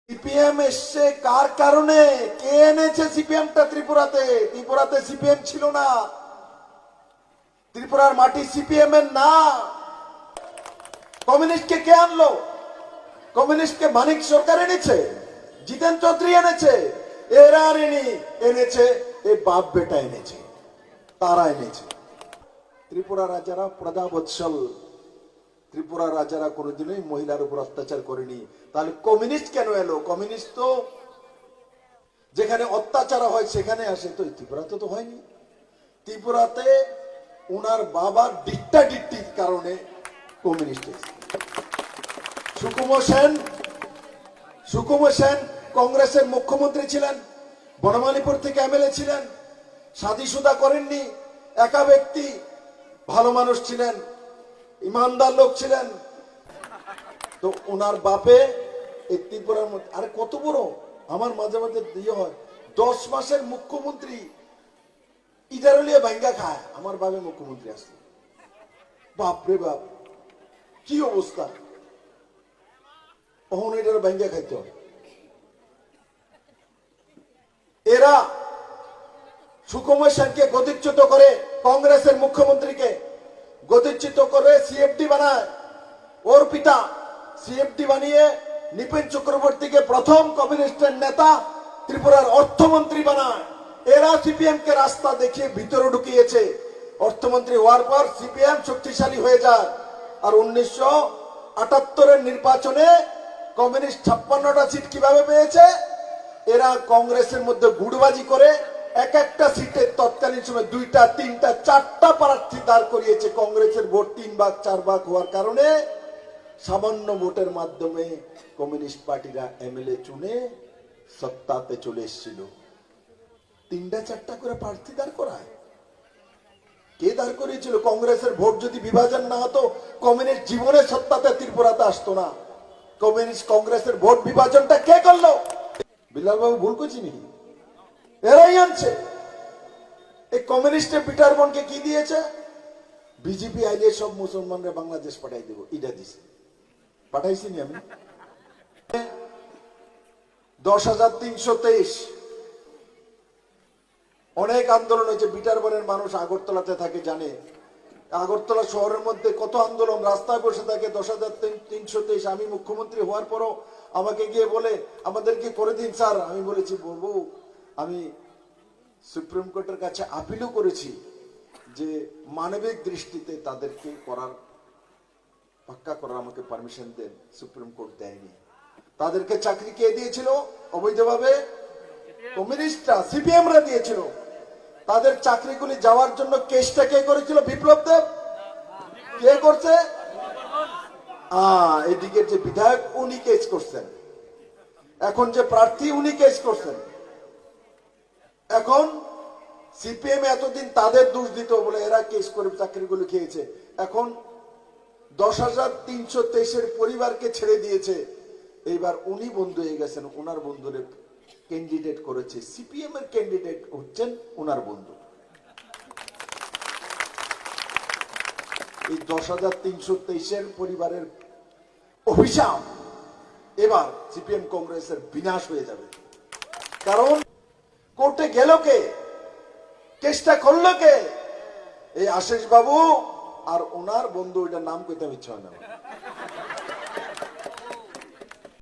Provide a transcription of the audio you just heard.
CPM এসছে কার কারণে? কে এনেছে সিপিএমটা ত্রিপুরাতে? ত্রিপুরাতে সিপিএম ছিল না, ত্রিপুরার মাটি সিপিএম এর না। কমিউনিস্টকে কে আনলো? কমিউনিস্টকে মানিক সরকার এনেছে, জিতেন চৌধুরী এনেছে, এরা আনেনি, এনেছে এই বাপ বেটা এনেছে, তারা এনেছে। ত্রিপুরা রাজারা প্রজাবৎসল, ত্রিপুরা রাজারা কোনোদিনই মহিলার উপর অত্যাচার করেনি। তাহলে কমিউনিস্ট কেন এলো? কমিউনিস্ট তো যেখানে অত্যাচার হয় সেখানে আসে, তো ত্রিপুরাতে তো হয়নি। ত্রিপুরাতে উনার বাবার ডিক্টাডিক্টির কারণে কমিউনিস্ট এসেছে। সুকুমার সেন কংগ্রেসের মুখ্যমন্ত্রী ছিলেন, বনমালীপুর থেকে এমএলএ ছিলেন, শাদী-শুদা করেননি, একা ব্যক্তি, ভালো মানুষ ছিলেন, ইমানদার লোক ছিলেন। তো ওনার বাপে এই ত্রিপুরার মধ্যে, আরে কত বড়, আমার মাঝে মাঝে দিয়ে হয় 10 মাসের মুখ্যমন্ত্রী ইদারলিয়া ভাঙ্গা খায়, আমার বাপে মুখ্যমন্ত্রী আসছে। বাপরে বাপ, কি অবস্থা! কখন এটার ভাঙ্গা খাইতে হয়। এরা সুকুমার সেনকে গদিচ্যুত করে, কংগ্রেসের মুখ্যমন্ত্রীকে গদিচ্যুত করে সিএফডি বানায়। ওর পিতা সিএফডি বানিয়ে নিপেন চক্রবর্তীকে প্রথম কমিউনিস্টের নেতা, ত্রিপুরার অর্থমন্ত্রী বানায়। এরা সিপিএম কে রাস্তা দেখিয়ে ভিতরে ঢুকিয়েছে। অর্থমন্ত্রী হওয়ার পর সিপিএম শক্তিশালী হয়ে যায়। আর 1978 নির্বাচনে কমিউনিস্ট 56টা সিট কিভাবে পেয়েছে? এরা কংগ্রেসের মধ্যে গুড়বাজি করে এক একটা সিটে তৎকালীন সময় 2টা 3টা 4টা প্রার্থী দাঁড় করিয়েছে। কংগ্রেসের ভোট 3 ভাগ 4 ভাগ হওয়ার কারণে সামান্য ভোটের মাধ্যমে কমিউনিস্ট পার্টিরা এমএলএ চুনে সত্তাতে চলে এসেছিল। 3টা 4টা করে প্রার্থী দাঁড় করায়। কে দাঁড় করিয়েছিল? কংগ্রেসের ভোট যদি বিভাজন না হতো, কমিউনিস্ট জীবনে সত্তাতে ত্রিপুরাতে আসতো না। কমিউনিস্ট কংগ্রেসের ভোট বিভাজনটা কে করলো? বিলাল বাবু ভুল করছি নাকি? এরাই আনছে। এই কমিউনিস্টের পিটার বোনকে কি দিয়েছে? বিজেপি আইলে সব মুসলমানরা বাংলাদেশ পাঠাই দেবো, এটা দিছে। পাঠাইছি নি আমি? 10,323 অনেক আন্দোলন হয়েছে। বিটার বোনের মানুষ আগরতলাতে থাকে, জানে আগরতলা শহরের মধ্যে কত আন্দোলন, রাস্তায় বসে থাকে। 10,323 আমি মুখ্যমন্ত্রী হওয়ার পরও আমাকে গিয়ে বলে আমাদেরকে করে দিন স্যার। আমি বলেছি বাবু, আমি সুপ্রিম কোর্টের কাছে আপিলও করেছি যে মানবিক দৃষ্টিতে তাদেরকে করার পাক্কা করার আমাকে পারমিশন দেন। সুপ্রিম কোর্ট দেয়নি। তাদেরকে চাকরি কে দিয়েছিল অবৈধভাবে? কমিউনিস্টরা, সিপিএমরা দিয়েছিল। তাদের চাকরিগুলি যাওয়ার জন্য কেসটা কে করেছিল? বিপ্লব দেব। কে করছে? এদিকে যে বিধায়ক উনি কেস করছেন, এখন যে প্রার্থী উনি কেস করছেন। এখন সিপিএম এতদিন তাদের দোষ দিত বলে এরা কেস করে চাকরিগুলো খেয়েছে। এখন 10,323 পরিবারকে ছেড়ে দিয়েছে। এইবার উনি বন্ধু হয়ে গেছেন, ওনার বন্ধুরে ক্যান্ডিডেট করেছে। সিপিএম এর ক্যান্ডিডেট হচ্ছেন ওনার বন্ধু। এই 10,323 পরিবারের অভিশাপ এবার সিপিএম কংগ্রেসের বিনাশ হয়ে যাবে। কারণ কোর্টে গেল কে? কেসটা করলো কে? এই আশিস বাবু আর ওনার বন্ধু, এটার নাম কইতে ইচ্ছা হয় না।